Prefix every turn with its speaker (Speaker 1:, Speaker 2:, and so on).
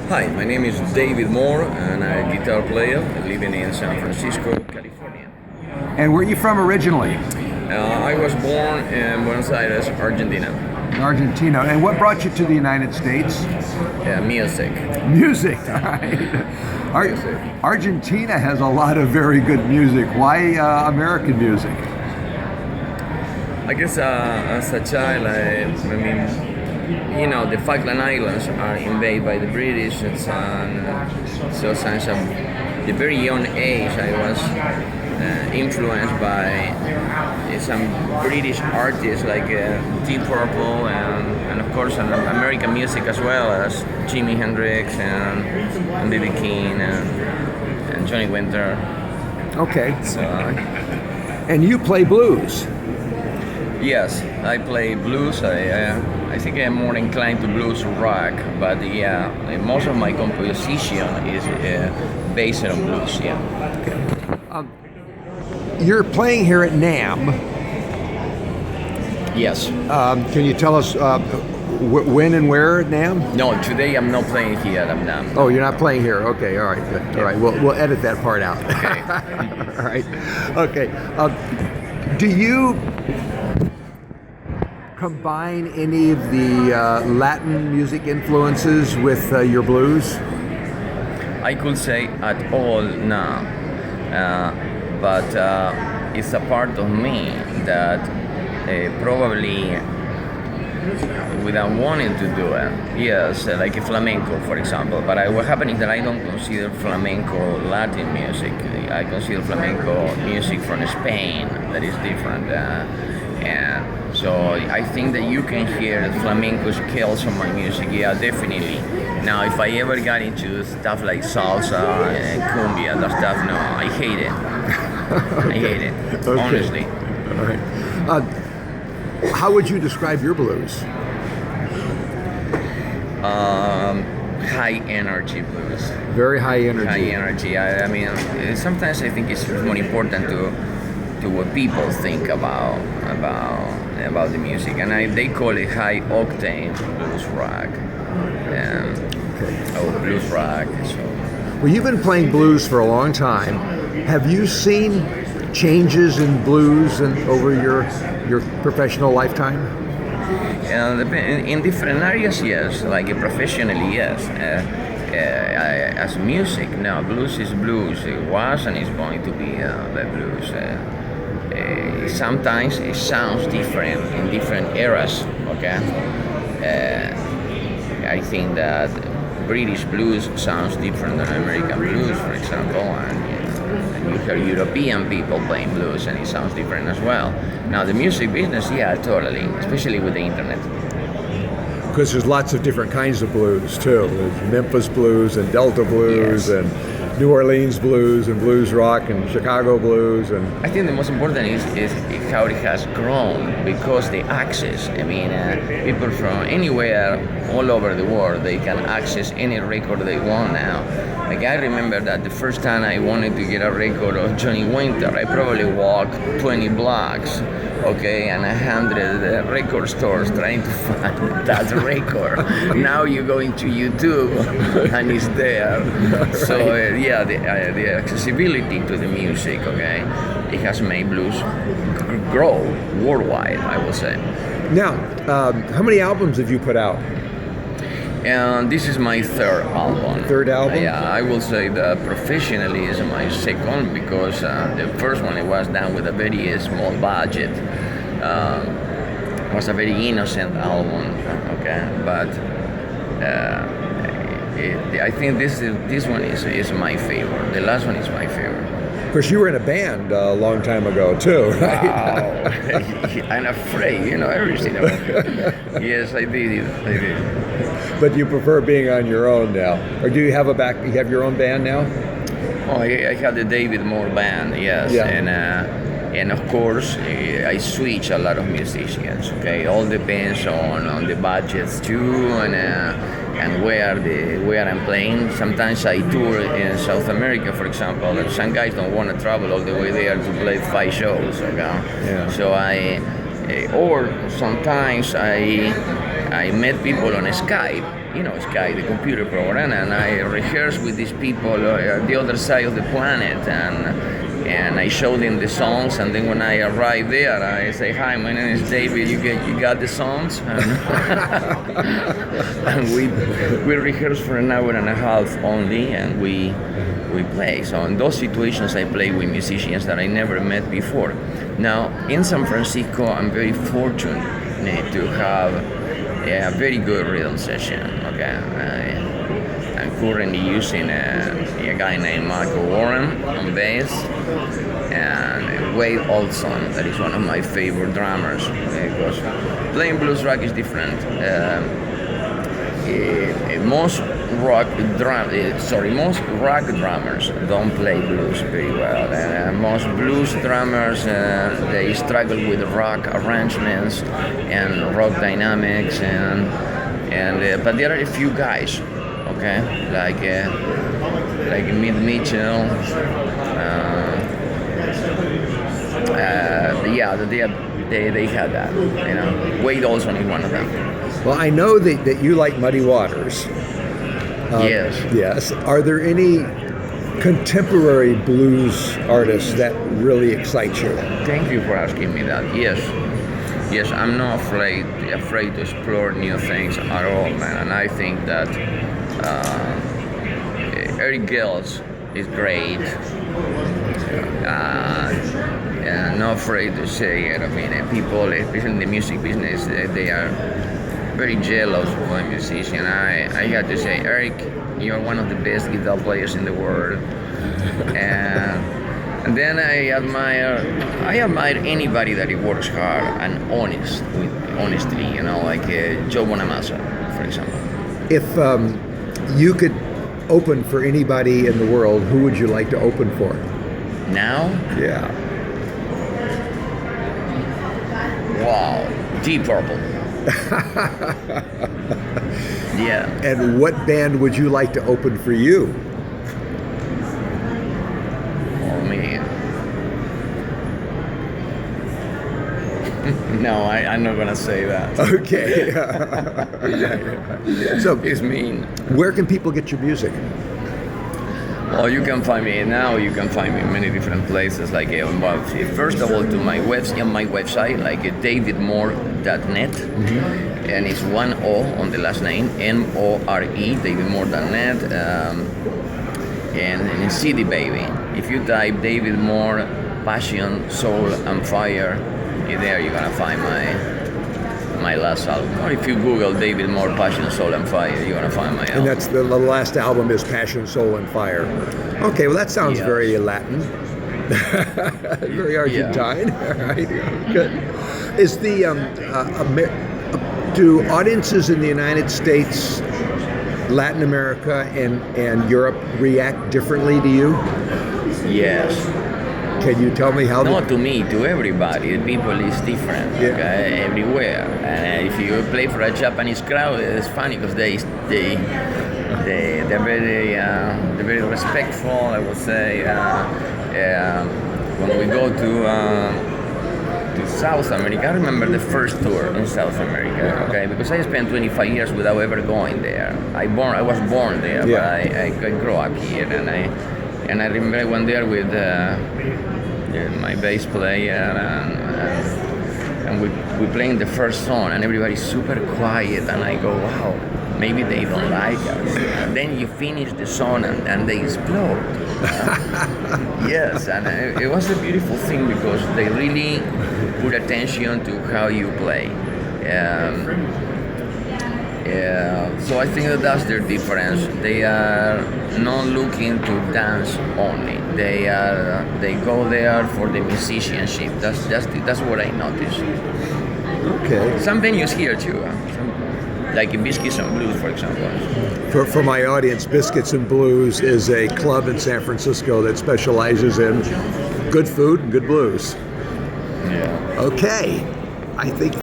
Speaker 1: Hi, my name is David Moore, and I'm a guitar player living in San Francisco, California.
Speaker 2: And where are you from originally?
Speaker 1: I was born in Buenos Aires, Argentina.
Speaker 2: Argentina. And what brought you to the United States?
Speaker 1: Music.
Speaker 2: Music, all right. Argentina has a lot of very good music. Why American music?
Speaker 1: I guess as a child, the Falkland Islands are invaded by the British, and so since a very young age, I was influenced by some British artists like Deep Purple and of course American music as well as Jimi Hendrix and B.B. King and Johnny Winter.
Speaker 2: Okay.
Speaker 1: So,
Speaker 2: and you play blues?
Speaker 1: Yes, I play blues. I think I'm more inclined to blues rock, but yeah, most of my composition is based on blues. Yeah.
Speaker 2: Okay. You're playing here at NAMM.
Speaker 1: Yes.
Speaker 2: Can you tell us when and where at NAMM?
Speaker 1: No, today I'm not playing here at NAMM.
Speaker 2: Oh, you're not playing here. Okay, all right, good.
Speaker 1: Yeah.
Speaker 2: All right, we'll edit that part out.
Speaker 1: Okay.
Speaker 2: All right. Okay. Do you combine any of the Latin music influences with your blues?
Speaker 1: I could say at all now, but it's a part of me that probably without wanting to do it. Yes, like a flamenco, for example. But what happened is that I don't consider flamenco Latin music. I consider flamenco music from Spain that is different. And so I think that you can hear flamenco scales on my music. Yeah, definitely. Now, if I ever got into stuff like salsa and cumbia, that stuff, no, I hate it. I hate it,
Speaker 2: Okay.
Speaker 1: honestly.
Speaker 2: All right. How would you describe your blues?
Speaker 1: High energy blues.
Speaker 2: Very high energy.
Speaker 1: High energy. I mean, sometimes I think it's more important to what people think about the music, and they call it high octane blues rock. Or blues rock. So.
Speaker 2: Well, you've been playing blues for a long time. Have you seen changes in blues over your professional lifetime?
Speaker 1: In different areas, yes. Like professionally, yes. As music, no. Blues is blues. It was and is going to be the blues. Sometimes it sounds different in different eras. Okay. I think that British blues sounds different than American blues, for example, and you hear European people playing blues and it sounds different as well. Now the music business, yeah, totally, especially with the internet.
Speaker 2: Because there's lots of different kinds of blues too. There's Memphis blues and Delta blues,
Speaker 1: yes,
Speaker 2: and New Orleans blues and blues rock and Chicago blues. And
Speaker 1: I think the most important is how it has grown, because the access. I mean, people from anywhere, all over the world, they can access any record they want now. Like I remember that the first time I wanted to get a record of Johnny Winter, I probably walked 20 blocks, okay, and 100 record stores trying to find that record. Now you go into YouTube and it's there. Right. So yeah, the accessibility to the music, okay, it has made blues grow worldwide, I would say.
Speaker 2: now, how many albums have you put out?
Speaker 1: And this is my third album.
Speaker 2: Third album?
Speaker 1: Yeah, I will say that professionally is my second, because the first one, it was done with a very small budget. It was a very innocent album, okay? But I think this one is my favorite. The last one is my favorite.
Speaker 2: Of course, you were in a band a long time ago too, right?
Speaker 1: Wow. I'm afraid, everything about it. Yes, I did.
Speaker 2: But you prefer being on your own now, or do you have you have your own band now?
Speaker 1: Oh, I had the David Moore band, yes,
Speaker 2: yeah.
Speaker 1: And of course I switch a lot of musicians. Okay, all depends on the budgets too, and where I'm playing. Sometimes I tour in South America, for example, and some guys don't want to travel all the way there to play 5 shows. Okay,
Speaker 2: yeah.
Speaker 1: So or sometimes I met people on Skype Sky, the computer program, and I rehearse with these people the other side of the planet, and I show them the songs, and then when I arrive there, I say, "Hi, my name is David. You got the songs?" And we rehearse for an hour and a half only, and we play. So in those situations, I play with musicians that I never met before. Now in San Francisco, I'm very fortunate to have a very good rhythm session. Okay, I'm currently using a guy named Michael Warren on bass, and Wade Olson, that is one of my favorite drummers, because playing blues rock is different. Most rock drummers don't play blues very well, and most blues drummers they struggle with rock arrangements and rock dynamics, but there are a few guys, okay, like Mick Mitchell. They had that. Wade Olson is one of them.
Speaker 2: Well, I know that you like Muddy Waters.
Speaker 1: Yes.
Speaker 2: Yes. Are there any contemporary blues artists that really excite you?
Speaker 1: Thank you for asking me that. Yes, I'm not afraid to explore new things at all, man. And I think that Eric Gills is great. And not afraid to say it. I mean, people, especially in the music business, they are very jealous of a musician. I got to say, Eric, you're one of the best guitar players in the world. And then I admire anybody that works hard and honestly, like Joe Bonamassa, for example.
Speaker 2: If you could open for anybody in the world, who would you like to open for?
Speaker 1: Now?
Speaker 2: Yeah.
Speaker 1: Wow, Deep Purple. Yeah.
Speaker 2: And what band would you like to open for you?
Speaker 1: Oh man. No, I'm not gonna say that.
Speaker 2: Okay. So
Speaker 1: It's mean.
Speaker 2: where can people get your music?
Speaker 1: Well, you can find me in many different places. Like, first of all, to my website, like davidmore.net, and it's 1 O on the last name, MORE, davidmore.net, and in CD Baby. If you type David Moore, Passion, Soul, and Fire, there you're gonna find my last album. Or if you Google David Moore, Passion, Soul, and Fire, you're gonna find my album.
Speaker 2: And that's the last album is Passion, Soul, and Fire. Okay, well that sounds
Speaker 1: Yes.
Speaker 2: very Latin, very Argentine. All right, good. Is the do audiences in the United States, Latin America, and Europe react differently to you?
Speaker 1: Yes.
Speaker 2: Can you tell me how?
Speaker 1: Not to me, to everybody. The people is different, okay, everywhere. And if you play for a Japanese crowd, it's funny because they're very respectful, I would say. When we go to South America, I remember the first tour in South America, okay, because I spent 25 years without ever going there. I was born there, but I grew up here, and I remember I went there with my bass player, and we playing the first song, and everybody's super quiet, and I go, wow, maybe they don't like us. And then you finish the song, and they explode. Yes, and it was a beautiful thing because they really put attention to how you play. So I think that's their difference. They are not looking to dance only. They go there for the musicianship. That's what I noticed.
Speaker 2: Okay.
Speaker 1: Some venues here too, like Biscuits and Blues, for example.
Speaker 2: For my audience, Biscuits and Blues is a club in San Francisco that specializes in good food and good blues.
Speaker 1: Yeah.
Speaker 2: Okay, I think